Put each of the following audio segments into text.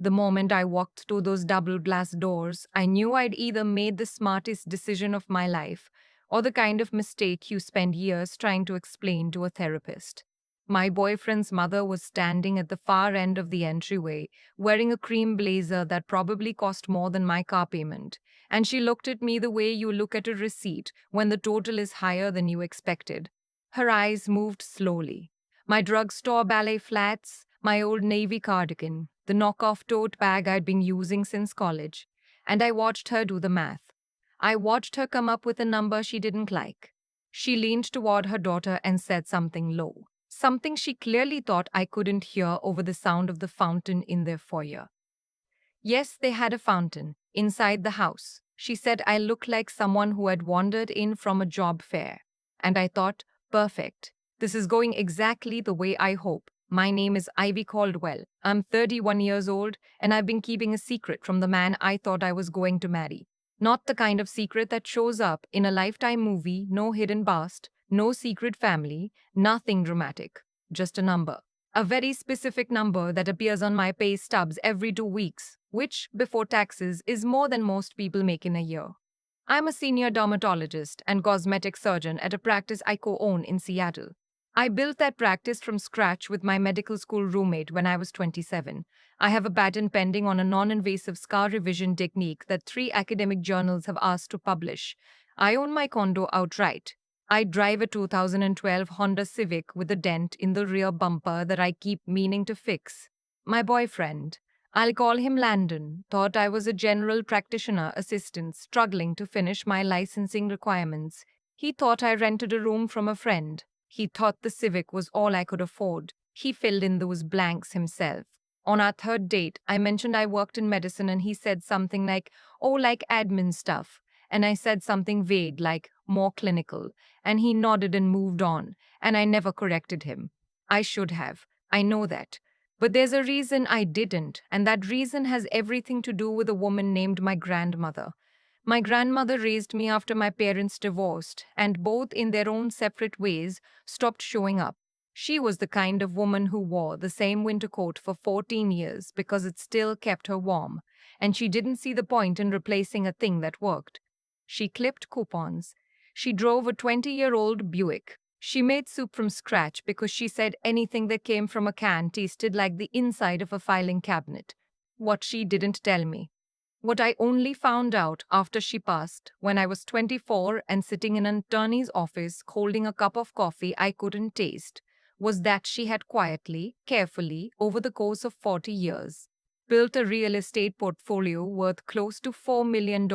The moment I walked through those double glass doors, I knew I'd either made the smartest decision of my life or the kind of mistake you spend years trying to explain to a therapist. My boyfriend's mother was standing at the far end of the entryway, wearing a cream blazer that probably cost more than my car payment, and she looked at me the way you look at a receipt when the total is higher than you expected. Her eyes moved slowly. My drugstore ballet flats, my old navy cardigan, the knockoff tote bag I'd been using since college, and I watched her do the math. I watched her come up with a number she didn't like. She leaned toward her daughter and said something low, something she clearly thought I couldn't hear over the sound of the fountain in their foyer. Yes, they had a fountain inside the house. She said I looked like someone who had wandered in from a job fair. And I thought, perfect. This is going exactly the way I hope. My name is Ivy Caldwell. I'm 31 years old, and I've been keeping a secret from the man I thought I was going to marry. Not the kind of secret that shows up in a Lifetime movie, no hidden past, no secret family, nothing dramatic. Just a number. A very specific number that appears on my pay stubs every 2 weeks, which, before taxes, is more than most people make in a year. I'm a senior dermatologist and cosmetic surgeon at a practice I co own in Seattle. I built that practice from scratch with my medical school roommate when I was 27. I have a patent pending on a non invasive scar revision technique that 3 academic journals have asked to publish. I own my condo outright. I drive a 2012 Honda Civic with a dent in the rear bumper that I keep meaning to fix. My boyfriend, I'll call him Landon, thought I was a general practitioner assistant struggling to finish my licensing requirements. He thought I rented a room from a friend. He thought the Civic was all I could afford. He filled in those blanks himself. On our third date, I mentioned I worked in medicine and he said something like, oh, like admin stuff. And I said something vague like, more clinical. And he nodded and moved on. And I never corrected him. I should have. I know that. But there's a reason I didn't, and that reason has everything to do with a woman named my grandmother. My grandmother raised me after my parents divorced, and both in their own separate ways stopped showing up. She was the kind of woman who wore the same winter coat for 14 years because it still kept her warm, and she didn't see the point in replacing a thing that worked. She clipped coupons. She drove a 20-year-old Buick. She made soup from scratch because she said anything that came from a can tasted like the inside of a filing cabinet. What she didn't tell me, what I only found out after she passed, when I was 24 and sitting in an attorney's office holding a cup of coffee I couldn't taste, was that she had quietly, carefully, over the course of 40 years, built a real estate portfolio worth close to $4 million.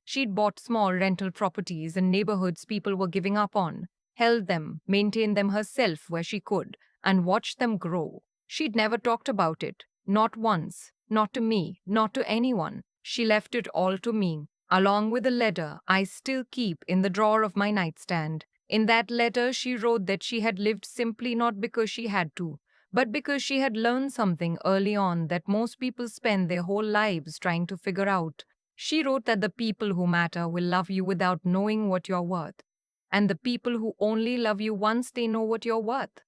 She'd bought small rental properties in neighborhoods people were giving up on, held them, maintained them herself where she could, and watched them grow. She'd never talked about it, not once, not to me, not to anyone. She left it all to me, along with a letter I still keep in the drawer of my nightstand. In that letter, she wrote that she had lived simply not because she had to, but because she had learned something early on that most people spend their whole lives trying to figure out. She wrote that the people who matter will love you without knowing what you're worth, and the people who only love you once they know what you're worth.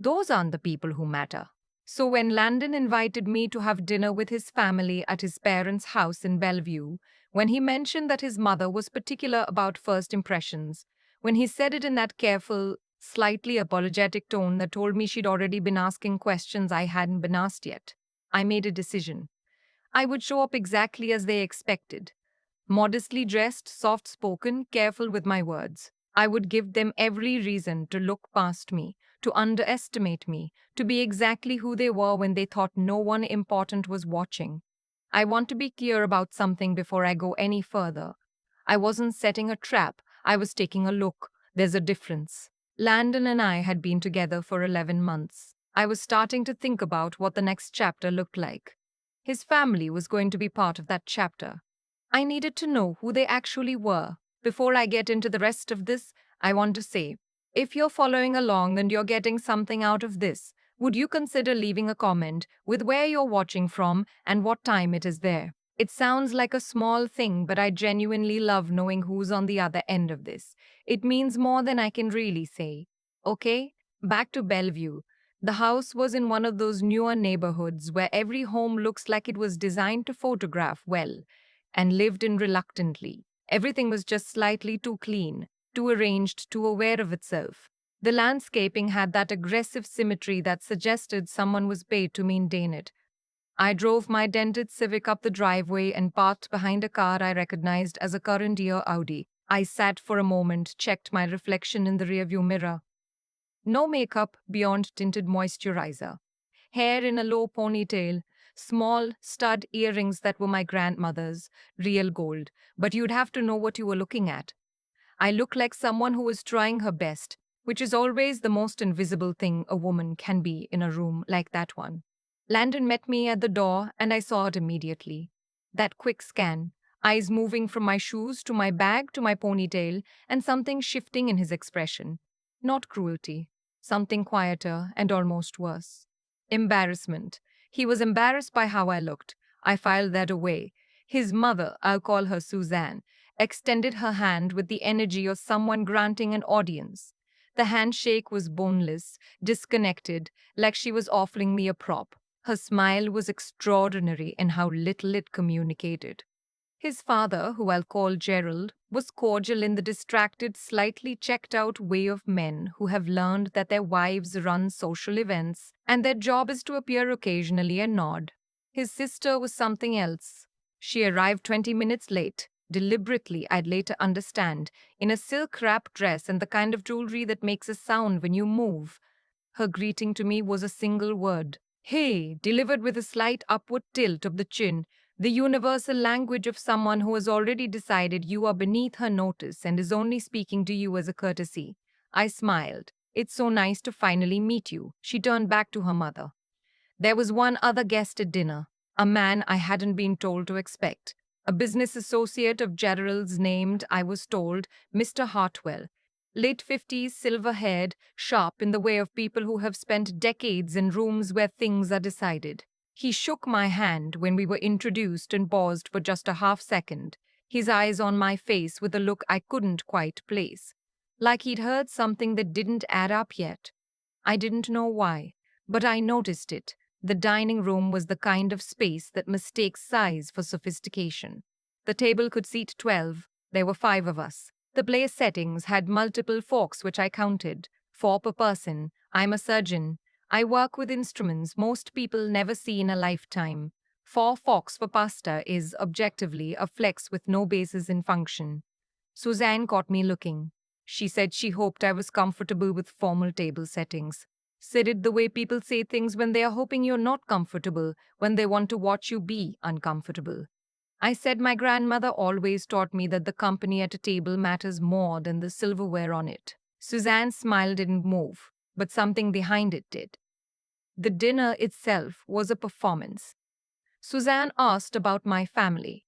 Those aren't the people who matter. So when Landon invited me to have dinner with his family at his parents' house in Bellevue, when he mentioned that his mother was particular about first impressions, when he said it in that careful, slightly apologetic tone that told me she'd already been asking questions I hadn't been asked yet, I made a decision. I would show up exactly as they expected. Modestly dressed, soft spoken, careful with my words. I would give them every reason to look past me, to underestimate me, to be exactly who they were when they thought no one important was watching. I want to be clear about something before I go any further. I wasn't setting a trap, I was taking a look. There's a difference. Landon and I had been together for 11 months. I was starting to think about what the next chapter looked like. His family was going to be part of that chapter. I needed to know who they actually were. Before I get into the rest of this, I want to say, if you're following along and you're getting something out of this, would you consider leaving a comment with where you're watching from and what time it is there? It sounds like a small thing, but I genuinely love knowing who's on the other end of this. It means more than I can really say. Okay, back to Bellevue. The house was in one of those newer neighborhoods where every home looks like it was designed to photograph well and lived in reluctantly. Everything was just slightly too clean, too arranged, too aware of itself. The landscaping had that aggressive symmetry that suggested someone was paid to maintain it. I drove my dented Civic up the driveway and parked behind a car I recognized as a current year Audi. I sat for a moment, checked my reflection in the rearview mirror. No makeup beyond tinted moisturizer. Hair in a low ponytail, small stud earrings that were my grandmother's, real gold, but you'd have to know what you were looking at. I look like someone who is trying her best, which is always the most invisible thing a woman can be in a room like that one. Landon met me at the door, and I saw it immediately. That quick scan, eyes moving from my shoes to my bag to my ponytail, and something shifting in his expression. Not cruelty, something quieter and almost worse. Embarrassment. He was embarrassed by how I looked. I filed that away. His mother, I'll call her Suzanne, extended her hand with the energy of someone granting an audience. The handshake was boneless, disconnected, like she was offering me a prop. Her smile was extraordinary in how little it communicated. His father, who I'll call Gerald, was cordial in the distracted, slightly checked out way of men who have learned that their wives run social events and their job is to appear occasionally and nod. His sister was something else. She arrived 20 minutes late, deliberately, I'd later understand, in a silk wrap dress and the kind of jewelry that makes a sound when you move. Her greeting to me was a single word. Hey, delivered with a slight upward tilt of the chin, the universal language of someone who has already decided you are beneath her notice and is only speaking to you as a courtesy. I smiled. It's so nice to finally meet you. She turned back to her mother. There was one other guest at dinner, a man I hadn't been told to expect. A business associate of Gerald's named, I was told, Mr. Hartwell. Late 50s, silver haired, sharp in the way of people who have spent decades in rooms where things are decided. He shook my hand when we were introduced and paused for just a half second, his eyes on my face with a look I couldn't quite place. Like he'd heard something that didn't add up yet. I didn't know why, but I noticed it. The dining room was the kind of space that mistakes size for sophistication. The table could seat 12. There were 5 of us. The place settings had multiple forks, which I counted. 4 per person. I'm a surgeon. I work with instruments most people never see in a lifetime. 4 forks for pasta is, objectively, a flex with no basis in function. Suzanne caught me looking. She said she hoped I was comfortable with formal table settings. Said it the way people say things when they are hoping you're not comfortable, when they want to watch you be uncomfortable. I said my grandmother always taught me that the company at a table matters more than the silverware on it. Suzanne's smile didn't move, but something behind it did. The dinner itself was a performance. Suzanne asked about my family.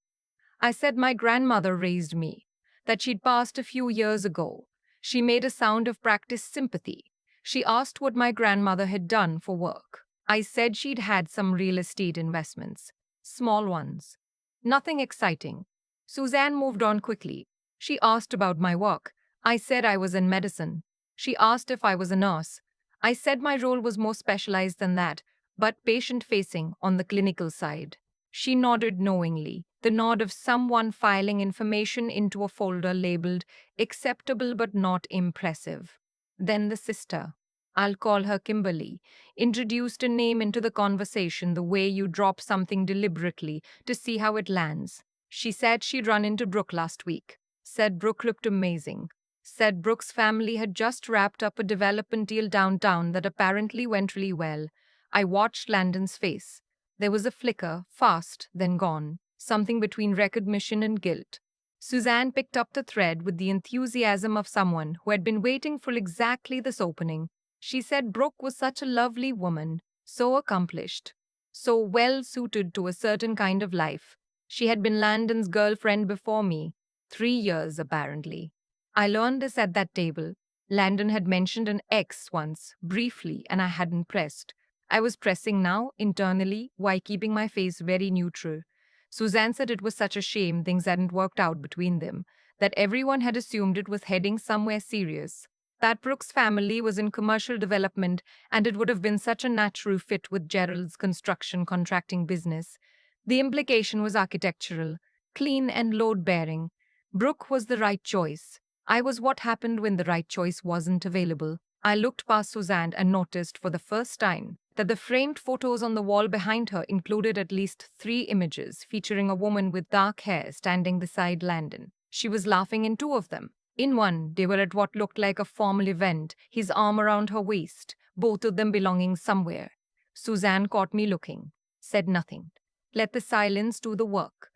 I said my grandmother raised me, that she'd passed a few years ago. She made a sound of practiced sympathy. She asked what my grandmother had done for work. I said she'd had some real estate investments, small ones. Nothing exciting. Suzanne moved on quickly. She asked about my work. I said I was in medicine. She asked if I was a nurse. I said my role was more specialized than that, but patient-facing on the clinical side. She nodded knowingly, the nod of someone filing information into a folder labeled acceptable but not impressive. Then the sister, I'll call her Kimberly, introduced a name into the conversation the way you drop something deliberately to see how it lands. She said she'd run into Brooke last week. Said Brooke looked amazing. Said Brooke's family had just wrapped up a development deal downtown that apparently went really well. I watched Landon's face. There was a flicker, fast, then gone, something between recognition and guilt. Suzanne picked up the thread with the enthusiasm of someone who had been waiting for exactly this opening. She said Brooke was such a lovely woman, so accomplished, so well suited to a certain kind of life. She had been Landon's girlfriend before me, 3 years apparently. I learned this at that table. Landon had mentioned an ex once, briefly, and I hadn't pressed. I was pressing now, internally, while keeping my face very neutral. Suzanne said it was such a shame things hadn't worked out between them, that everyone had assumed it was heading somewhere serious. that Brooks' family was in commercial development and it would have been such a natural fit with Gerald's construction contracting business. The implication was architectural, clean and load bearing. Brooke was the right choice. I was what happened when the right choice wasn't available. I looked past Suzanne and noticed for the first time that the framed photos on the wall behind her included at least 3 images featuring a woman with dark hair standing beside Landon. She was laughing in 2 of them. In one, they were at what looked like a formal event, his arm around her waist, both of them belonging somewhere. Suzanne caught me looking, said nothing. Let the silence do the work.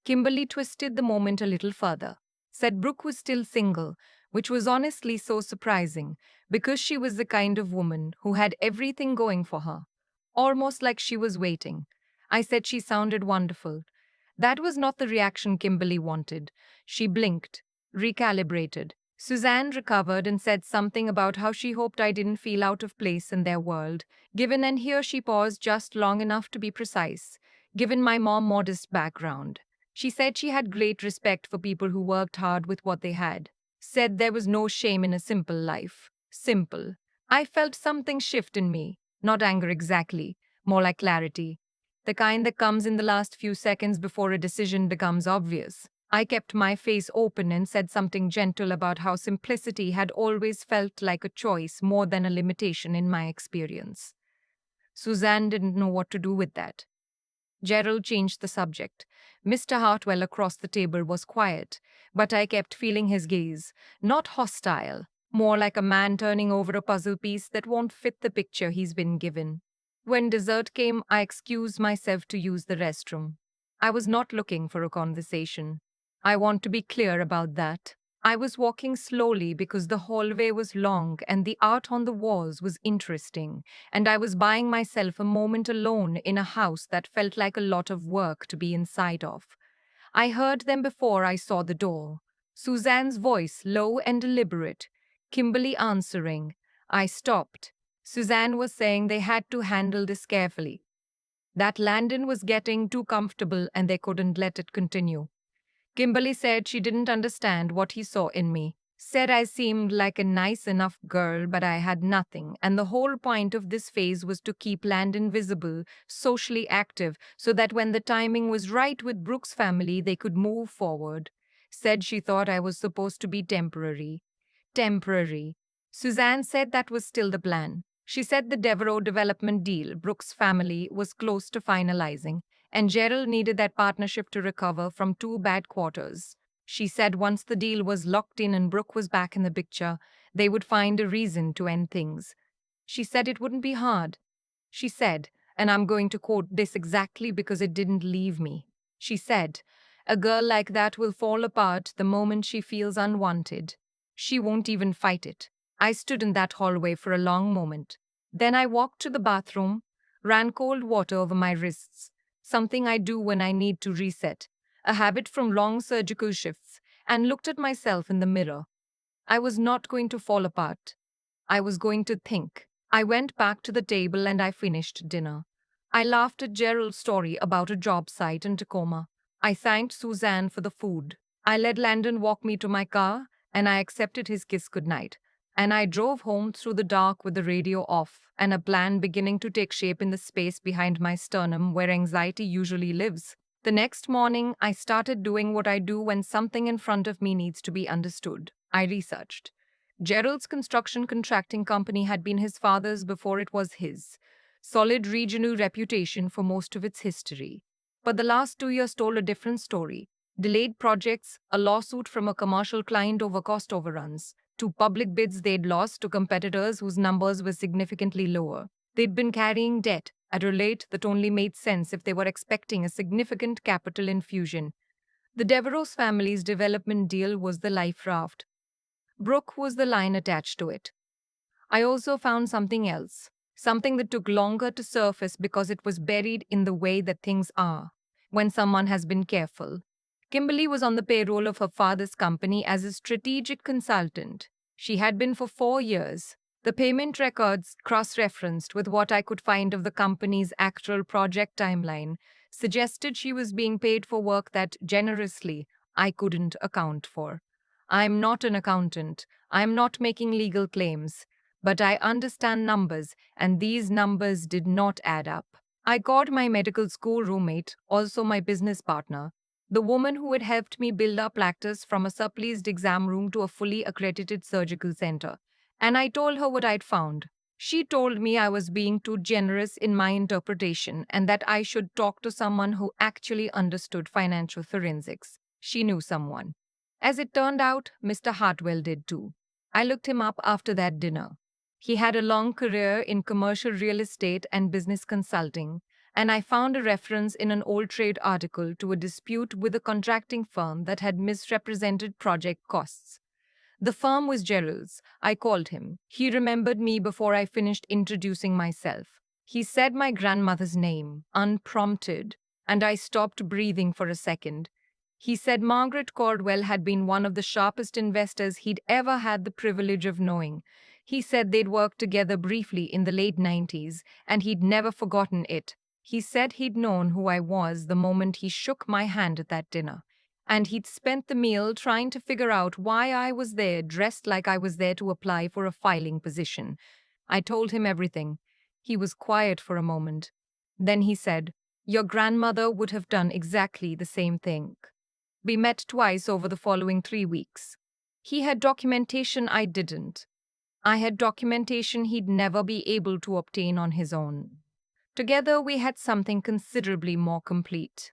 Kimberly twisted the moment a little further, said Brooke was still single, which was honestly so surprising because she was the kind of woman who had everything going for her, almost like she was waiting. I said she sounded wonderful. That was not the reaction Kimberly wanted. She blinked, recalibrated. Suzanne recovered and said something about how she hoped I didn't feel out of place in their world, given, and here she paused just long enough to be precise, given my more modest background. She said she had great respect for people who worked hard with what they had. Said there was no shame in a simple life. Simple. I felt something shift in me. Not anger exactly, more like clarity. The kind that comes in the last few seconds before a decision becomes obvious. I kept my face open and said something gentle about how simplicity had always felt like a choice more than a limitation in my experience. Suzanne didn't know what to do with that. Gerald changed the subject. Mr. Hartwell across the table was quiet, but I kept feeling his gaze, not hostile, more like a man turning over a puzzle piece that won't fit the picture he's been given. When dessert came, I excused myself to use the restroom. I was not looking for a conversation. I want to be clear about that. I was walking slowly because the hallway was long and the art on the walls was interesting, and I was buying myself a moment alone in a house that felt like a lot of work to be inside of. I heard them before I saw the door. Suzanne's voice, low and deliberate. Kimberly answering. I stopped. Suzanne was saying they had to handle this carefully. That Landon was getting too comfortable and they couldn't let it continue. Kimberly said she didn't understand what he saw in me. Said I seemed like a nice enough girl, but I had nothing, and the whole point of this phase was to keep Landon visible, socially active, so that when the timing was right with Brooks' family, they could move forward. Said she thought I was supposed to be temporary. Temporary. Suzanne said that was still the plan. She said the Devereaux development deal Brooks' family was close to finalizing, and Gerald needed that partnership to recover from 2 bad quarters. She said once the deal was locked in and Brooke was back in the picture, they would find a reason to end things. She said it wouldn't be hard. She said, and I'm going to quote this exactly because it didn't leave me. She said, a girl like that will fall apart the moment she feels unwanted. She won't even fight it. I stood in that hallway for a long moment. Then I walked to the bathroom, ran cold water over my wrists, something I do when I need to reset, a habit from long surgical shifts, and looked at myself in the mirror. I was not going to fall apart. I was going to think. I went back to the table and I finished dinner. I laughed at Gerald's story about a job site in Tacoma. I thanked Suzanne for the food. I let Landon walk me to my car, and I accepted his kiss goodnight. And I drove home through the dark with the radio off and a plan beginning to take shape in the space behind my sternum where anxiety usually lives. The next morning, I started doing what I do when something in front of me needs to be understood. I researched. Gerald's construction contracting company had been his father's before it was his. Solid regional reputation for most of its history. But the last 2 years told a different story. Delayed projects, a lawsuit from a commercial client over cost overruns, 2 public bids they'd lost to competitors whose numbers were significantly lower. They'd been carrying debt at a rate that only made sense if they were expecting a significant capital infusion. The Devereaux family's development deal was the life raft. Brooke was the line attached to it. I also found something else, something that took longer to surface because it was buried in the way that things are when someone has been careful. Kimberly was on the payroll of her father's company as a strategic consultant. She had been for 4 years. The payment records, cross referenced with what I could find of the company's actual project timeline, suggested she was being paid for work that, generously, I couldn't account for. I'm not an accountant. I'm not making legal claims. But I understand numbers, and these numbers did not add up. I called my medical school roommate, also my business partner, the woman who had helped me build our practice from a subleased exam room to a fully accredited surgical center, and I told her what I'd found. She told me I was being too generous in my interpretation and that I should talk to someone who actually understood financial forensics. She knew someone. As it turned out, Mr. Hartwell did too. I looked him up after that dinner. He had a long career in commercial real estate and business consulting, and I found a reference in an old trade article to a dispute with a contracting firm that had misrepresented project costs. The firm was Gerald's. I called him. He remembered me before I finished introducing myself. He said my grandmother's name, unprompted, and I stopped breathing for a second. He said Margaret Caldwell had been one of the sharpest investors he'd ever had the privilege of knowing. He said they'd worked together briefly in the late 90s, and he'd never forgotten it. He said he'd known who I was the moment he shook my hand at that dinner, and he'd spent the meal trying to figure out why I was there dressed like I was there to apply for a filing position. I told him everything. He was quiet for a moment. Then he said, "Your grandmother would have done exactly the same thing." We met twice over the following 3 weeks. He had documentation I didn't. I had documentation he'd never be able to obtain on his own. Together, we had something considerably more complete.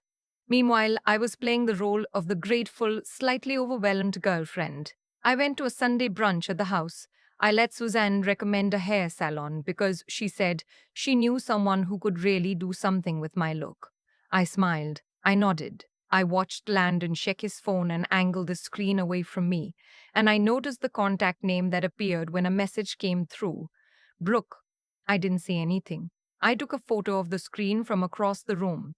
Meanwhile, I was playing the role of the grateful, slightly overwhelmed girlfriend. I went to a Sunday brunch at the house. I let Suzanne recommend a hair salon because she said she knew someone who could really do something with my look. I smiled. I nodded. I watched Landon check his phone and angle the screen away from me, and I noticed the contact name that appeared when a message came through. Brooke. I didn't say anything. I took a photo of the screen from across the room,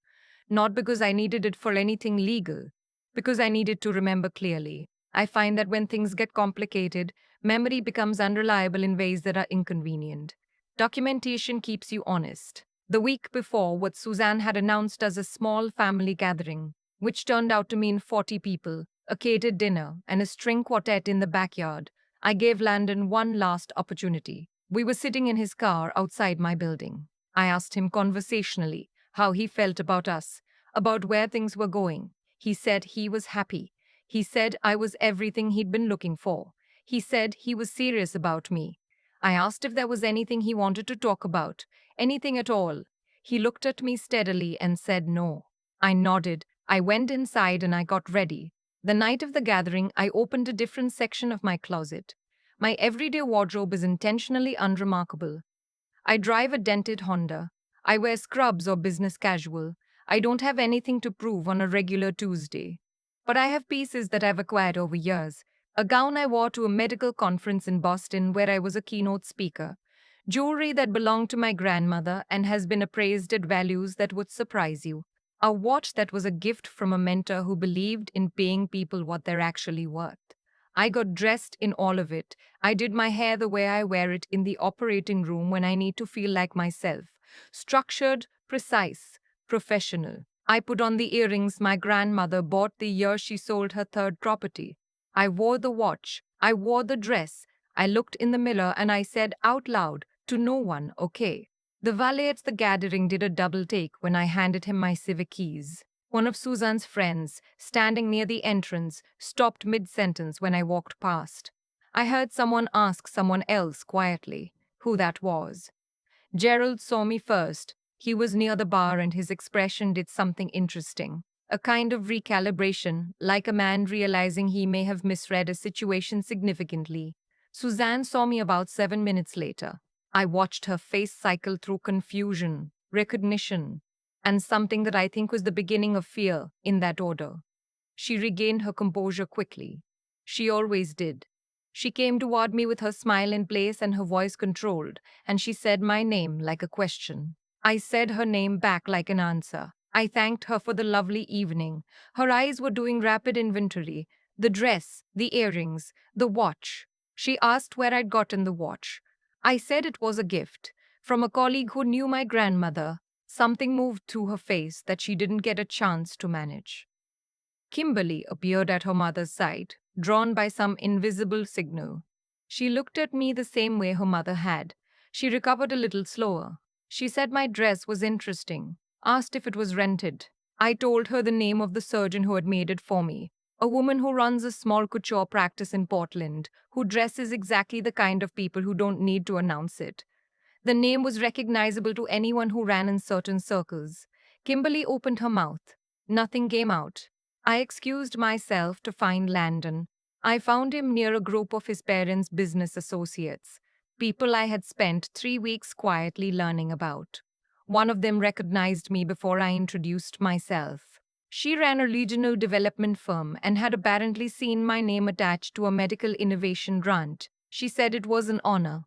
not because I needed it for anything legal, because I needed to remember clearly. I find that when things get complicated, memory becomes unreliable in ways that are inconvenient. Documentation keeps you honest. The week before, what Suzanne had announced as a small family gathering, which turned out to mean 40 people, a catered dinner, and a string quartet in the backyard, I gave Landon one last opportunity. We were sitting in his car outside my building. I asked him conversationally how he felt about us, about where things were going. He said he was happy. He said I was everything he'd been looking for. He said he was serious about me. I asked if there was anything he wanted to talk about, anything at all. He looked at me steadily and said no. I nodded. I went inside and I got ready. The night of the gathering, I opened a different section of my closet. My everyday wardrobe is intentionally unremarkable. I drive a dented Honda. I wear scrubs or business casual. I don't have anything to prove on a regular Tuesday. But I have pieces that I've acquired over years. A gown I wore to a medical conference in Boston where I was a keynote speaker. Jewelry that belonged to my grandmother and has been appraised at values that would surprise you. A watch that was a gift from a mentor who believed in paying people what they're actually worth. I got dressed in all of it. I did my hair the way I wear it in the operating room when I need to feel like myself. Structured, precise, professional. I put on the earrings my grandmother bought the year she sold her third property. I wore the watch. I wore the dress. I looked in the mirror and I said out loud, to no one, okay. The valet at the gathering did a double take when I handed him my civic keys. One of Susan's friends, standing near the entrance, stopped mid-sentence when I walked past. I heard someone ask someone else quietly who that was. Gerald saw me first. He was near the bar and his expression did something interesting. A kind of recalibration, like a man realizing he may have misread a situation significantly. Suzanne saw me about 7 minutes later. I watched her face cycle through confusion, recognition, and something that I think was the beginning of fear, in that order. She regained her composure quickly. She always did. She came toward me with her smile in place and her voice controlled, and she said my name like a question. I said her name back like an answer. I thanked her for the lovely evening. Her eyes were doing rapid inventory. The dress, the earrings, the watch. She asked where I'd gotten the watch. I said it was a gift from a colleague who knew my grandmother. Something moved through her face that she didn't get a chance to manage. Kimberly appeared at her mother's side. drawn by some invisible signal. She looked at me the same way her mother had. She recovered a little slower. She said my dress was interesting, asked if it was rented. I told her the name of the surgeon who had made it for me, a woman who runs a small couture practice in Portland, who dresses exactly the kind of people who don't need to announce it. The name was recognizable to anyone who ran in certain circles. Kimberly opened her mouth. Nothing came out. I excused myself to find Landon. I found him near a group of his parents' business associates, people I had spent 3 weeks quietly learning about. One of them recognized me before I introduced myself. She ran a regional development firm and had apparently seen my name attached to a medical innovation grant. She said it was an honor.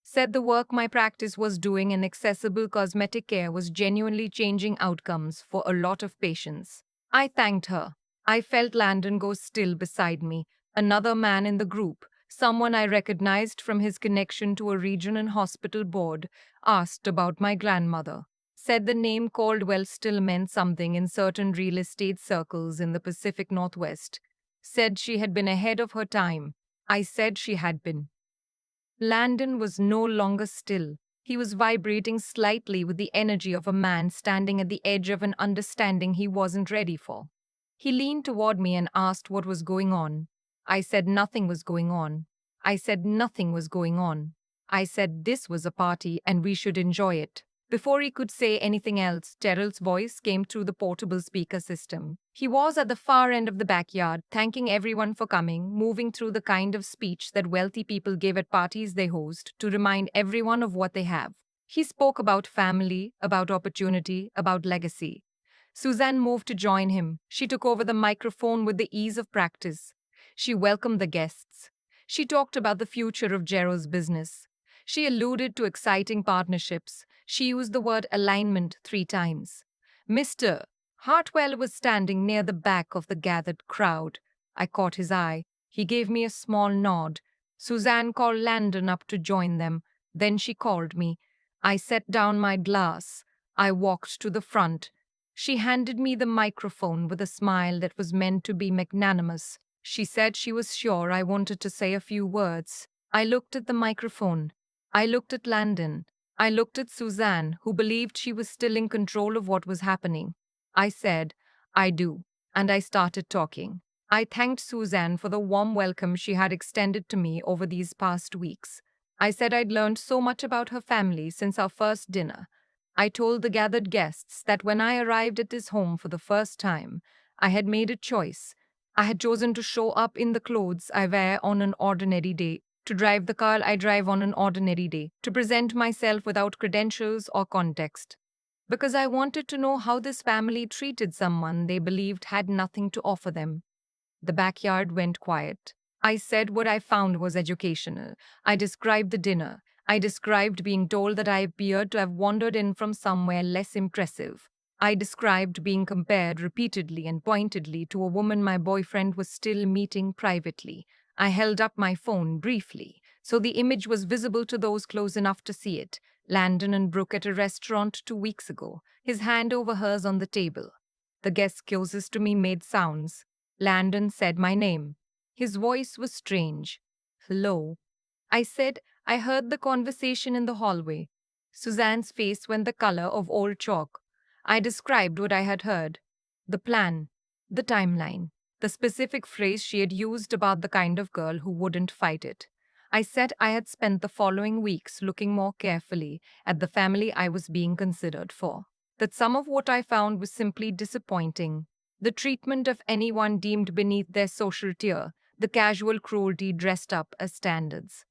Said the work my practice was doing in accessible cosmetic care was genuinely changing outcomes for a lot of patients. I thanked her. I felt Landon go still beside me, another man in the group, someone I recognized from his connection to a region and hospital board, asked about my grandmother. Said the name Caldwell still meant something in certain real estate circles in the Pacific Northwest. Said she had been ahead of her time. I said she had been. Landon was no longer still. He was vibrating slightly with the energy of a man standing at the edge of an understanding he wasn't ready for. He leaned toward me and asked what was going on. I said nothing was going on. I said nothing was going on. I said this was a party and we should enjoy it. Before he could say anything else, Terrell's voice came through the portable speaker system. He was at the far end of the backyard, thanking everyone for coming, moving through the kind of speech that wealthy people give at parties they host to remind everyone of what they have. He spoke about family, about opportunity, about legacy. Suzanne moved to join him. She took over the microphone with the ease of practice. She welcomed the guests. She talked about the future of Gerald's business. She alluded to exciting partnerships. She used the word alignment 3 times. Mr. Hartwell was standing near the back of the gathered crowd. I caught his eye. He gave me a small nod. Suzanne called Landon up to join them. Then she called me. I set down my glass. I walked to the front. She handed me the microphone with a smile that was meant to be magnanimous. She said she was sure I wanted to say a few words. I looked at the microphone. I looked at Landon. I looked at Suzanne, who believed she was still in control of what was happening. I said, I do. And I started talking. I thanked Suzanne for the warm welcome she had extended to me over these past weeks. I said I'd learned so much about her family since our first dinner. I told the gathered guests that when I arrived at his home for the first time, I had made a choice. I had chosen to show up in the clothes I wear on an ordinary day, to drive the car I drive on an ordinary day, to present myself without credentials or context. Because I wanted to know how this family treated someone they believed had nothing to offer them. The backyard went quiet. I said what I found was educational. I described the dinner. I described being told that I appeared to have wandered in from somewhere less impressive. I described being compared repeatedly and pointedly to a woman my boyfriend was still meeting privately. I held up my phone briefly, so the image was visible to those close enough to see it. Landon and Brooke at a restaurant 2 weeks ago, his hand over hers on the table. The guest closest to me made sounds. Landon said my name. His voice was strange. Hello. I said I heard the conversation in the hallway. Suzanne's face went the color of old chalk. I described what I had heard. The plan. The timeline. The specific phrase she had used about the kind of girl who wouldn't fight it. I said I had spent the following weeks looking more carefully at the family I was being considered for. That some of what I found was simply disappointing. The treatment of anyone deemed beneath their social tier, the casual cruelty dressed up as standards.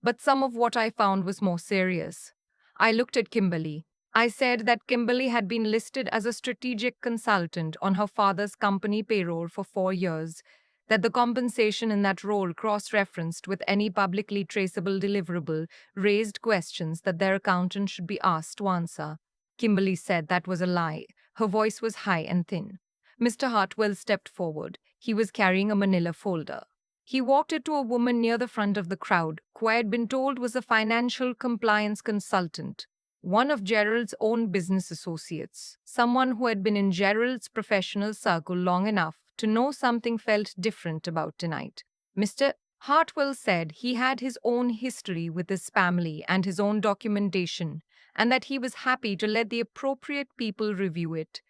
But some of what I found was more serious. I looked at Kimberly. I said that Kimberly had been listed as a strategic consultant on her father's company payroll for 4 years, that the compensation in that role cross-referenced with any publicly traceable deliverable raised questions that their accountant should be asked to answer. Kimberly said that was a lie. Her voice was high and thin. Mr. Hartwell stepped forward. He was carrying a manila folder. He walked it to a woman near the front of the crowd, who I had been told was a financial compliance consultant, one of Gerald's own business associates, someone who had been in Gerald's professional circle long enough to know something felt different about tonight. Mr. Hartwell said he had his own history with his family and his own documentation, and that he was happy to let the appropriate people review it.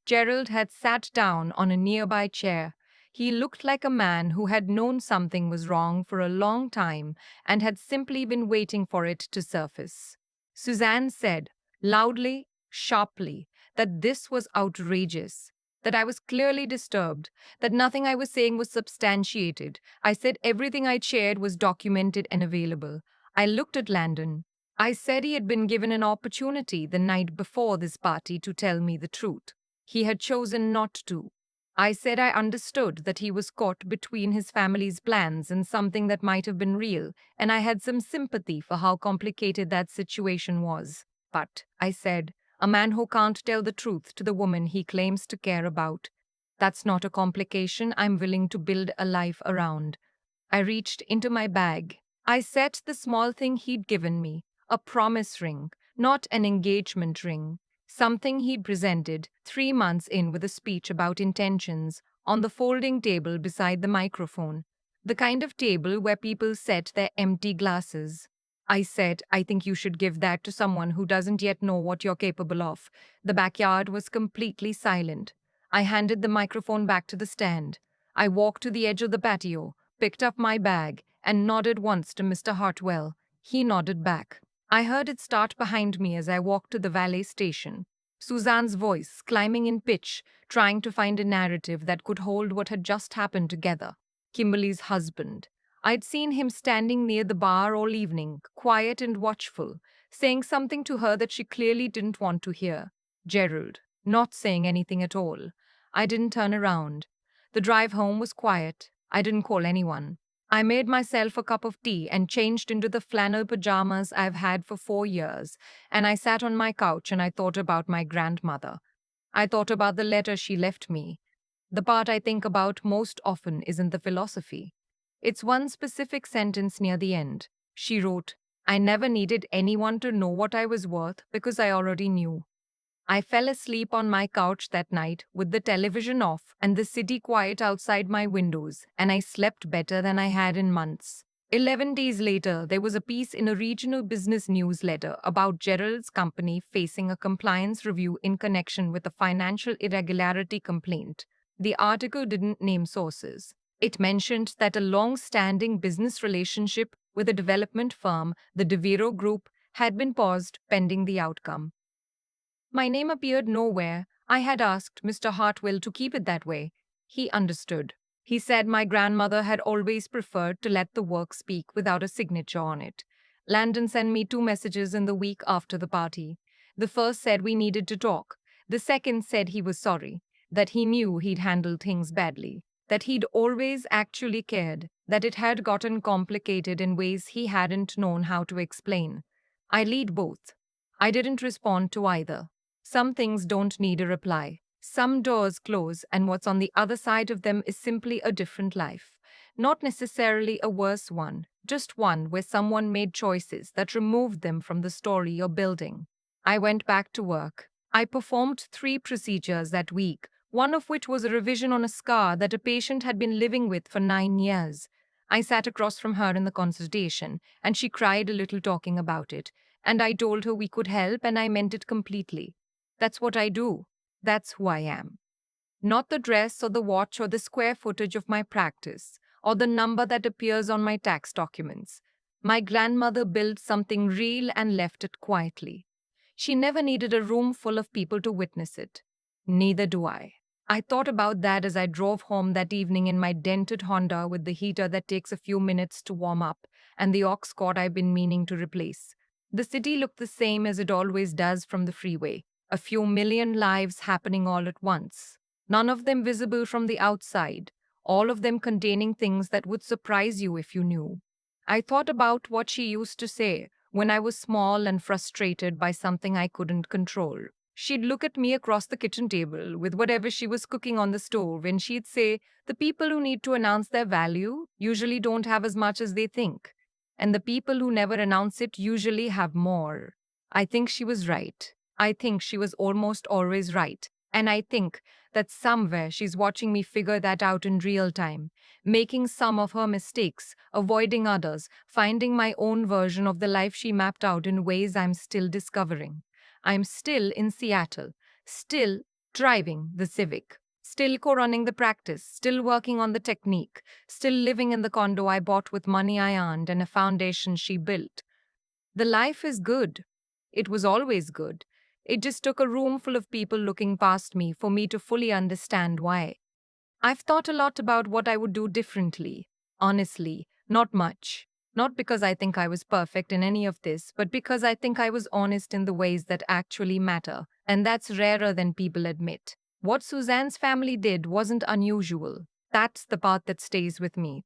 Gerald had sat down on a nearby chair. He looked like a man who had known something was wrong for a long time and had simply been waiting for it to surface. Suzanne said, loudly, sharply, that this was outrageous, that I was clearly disturbed, that nothing I was saying was substantiated. I said everything I'd shared was documented and available. I looked at Landon. I said he had been given an opportunity the night before this party to tell me the truth. He had chosen not to. I said I understood that he was caught between his family's plans and something that might have been real, and I had some sympathy for how complicated that situation was. But, I said, a man who can't tell the truth to the woman he claims to care about, that's not a complication I'm willing to build a life around. I reached into my bag. I set the small thing he'd given me, a promise ring, not an engagement ring, something he'd presented 3 months in with a speech about intentions, on the folding table beside the microphone, the kind of table where people set their empty glasses. I said, I think you should give that to someone who doesn't yet know what you're capable of. The backyard was completely silent. I handed the microphone back to the stand. I walked to the edge of the patio, picked up my bag, and nodded once to Mr. Hartwell. He nodded back. I heard it start behind me as I walked to the valet station. Suzanne's voice, climbing in pitch, trying to find a narrative that could hold what had just happened together. Kimberly's husband. I'd seen him standing near the bar all evening, quiet and watchful, saying something to her that she clearly didn't want to hear. Gerald, not saying anything at all. I didn't turn around. The drive home was quiet. I didn't call anyone. I made myself a cup of tea and changed into the flannel pajamas I've had for 4 years, and I sat on my couch and I thought about my grandmother. I thought about the letter she left me. The part I think about most often isn't the philosophy. It's one specific sentence near the end. She wrote, I never needed anyone to know what I was worth because I already knew. I fell asleep on my couch that night with the television off and the city quiet outside my windows, and I slept better than I had in months. 11 days later, there was a piece in a regional business newsletter about Gerald's company facing a compliance review in connection with a financial irregularity complaint. The article didn't name sources. It mentioned that a long-standing business relationship with a development firm, the DeViro Group, had been paused pending the outcome. My name appeared nowhere. I had asked Mr. Hartwell to keep it that way. He understood. He said my grandmother had always preferred to let the work speak without a signature on it. Landon sent me 2 messages in the week after the party. The first said we needed to talk. The second said he was sorry, that he knew he'd handled things badly, that he'd always actually cared, that it had gotten complicated in ways he hadn't known how to explain. I lead both. I didn't respond to either. Some things don't need a reply. Some doors close, and what's on the other side of them is simply a different life. Not necessarily a worse one, just one where someone made choices that removed them from the story you're building. I went back to work. I performed 3 procedures that week, one of which was a revision on a scar that a patient had been living with for 9 years. I sat across from her in the consultation, and she cried a little talking about it, and I told her we could help, and I meant it completely. That's what I do. That's who I am. Not the dress or the watch or the square footage of my practice or the number that appears on my tax documents. My grandmother built something real and left it quietly. She never needed a room full of people to witness it. Neither do I. I thought about that as I drove home that evening in my dented Honda with the heater that takes a few minutes to warm up and the aux cord I've been meaning to replace. The city looked the same as it always does from the freeway. A few million lives happening all at once. None of them visible from the outside, all of them containing things that would surprise you if you knew. I thought about what she used to say when I was small and frustrated by something I couldn't control. She'd look at me across the kitchen table with whatever she was cooking on the stove, and she'd say, the people who need to announce their value usually don't have as much as they think, and the people who never announce it usually have more. I think she was right. I think she was almost always right, and I think that somewhere she's watching me figure that out in real time, making some of her mistakes, avoiding others, finding my own version of the life she mapped out in ways I'm still discovering. I'm still in Seattle, still driving the Civic, still co running the practice, still working on the technique, still living in the condo I bought with money I earned and a foundation she built. The life is good. It was always good. It just took a room full of people looking past me for me to fully understand why. I've thought a lot about what I would do differently. Honestly, not much. Not because I think I was perfect in any of this, but because I think I was honest in the ways that actually matter, and that's rarer than people admit. What Suzanne's family did wasn't unusual. That's the part that stays with me.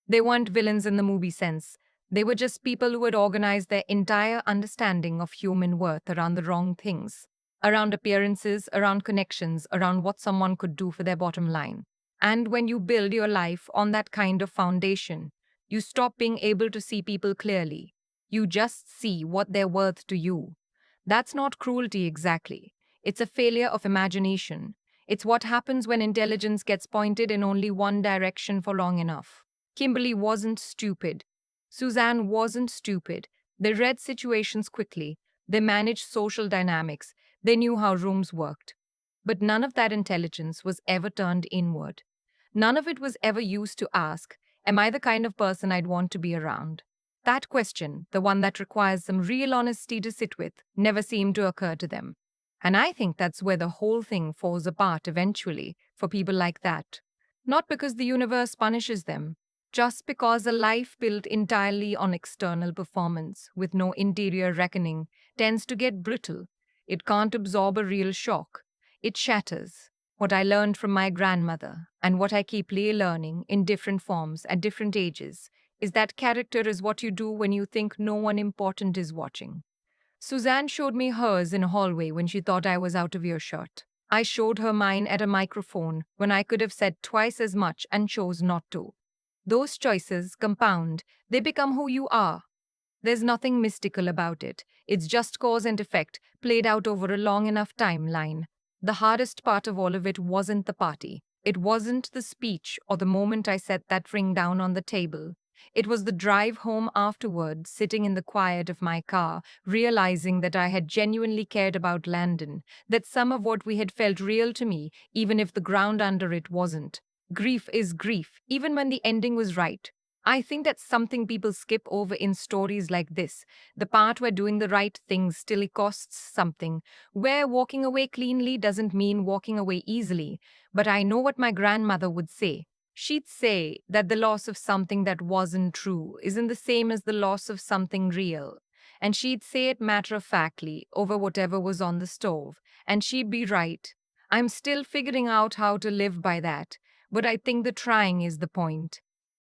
They weren't villains in the movie sense. They were just people who had organized their entire understanding of human worth around the wrong things, around appearances, around connections, around what someone could do for their bottom line. And when you build your life on that kind of foundation, you stop being able to see people clearly. You just see what they're worth to you. That's not cruelty exactly. It's a failure of imagination. It's what happens when intelligence gets pointed in only one direction for long enough. Kimberly wasn't stupid. Suzanne wasn't stupid. They read situations quickly. They managed social dynamics. They knew how rooms worked. But none of that intelligence was ever turned inward. None of it was ever used to ask, am I the kind of person I'd want to be around? That question, the one that requires some real honesty to sit with, never seemed to occur to them. And I think that's where the whole thing falls apart eventually for people like that. Not because the universe punishes them, just because a life built entirely on external performance with no interior reckoning tends to get brittle. It can't absorb a real shock. It shatters. What I learned from my grandmother, and what I keep relearning in different forms at different ages, is that character is what you do when you think no one important is watching. Suzanne showed me hers in a hallway when she thought I was out of earshot. I showed her mine at a microphone when I could have said twice as much and chose not to. Those choices compound, they become who you are. There's nothing mystical about it. It's just cause and effect, played out over a long enough timeline. The hardest part of all of it wasn't the party. It wasn't the speech or the moment I set that ring down on the table. It was the drive home afterward, sitting in the quiet of my car, realizing that I had genuinely cared about Landon, that some of what we had felt real to me, even if the ground under it wasn't. Grief is grief, even when the ending was right. I think that's something people skip over in stories like this, the part where doing the right thing still costs something, where walking away cleanly doesn't mean walking away easily. But I know what my grandmother would say. She'd say that the loss of something that wasn't true isn't the same as the loss of something real. And she'd say it matter of factly over whatever was on the stove. And she'd be right. I'm still figuring out how to live by that, but I think the trying is the point.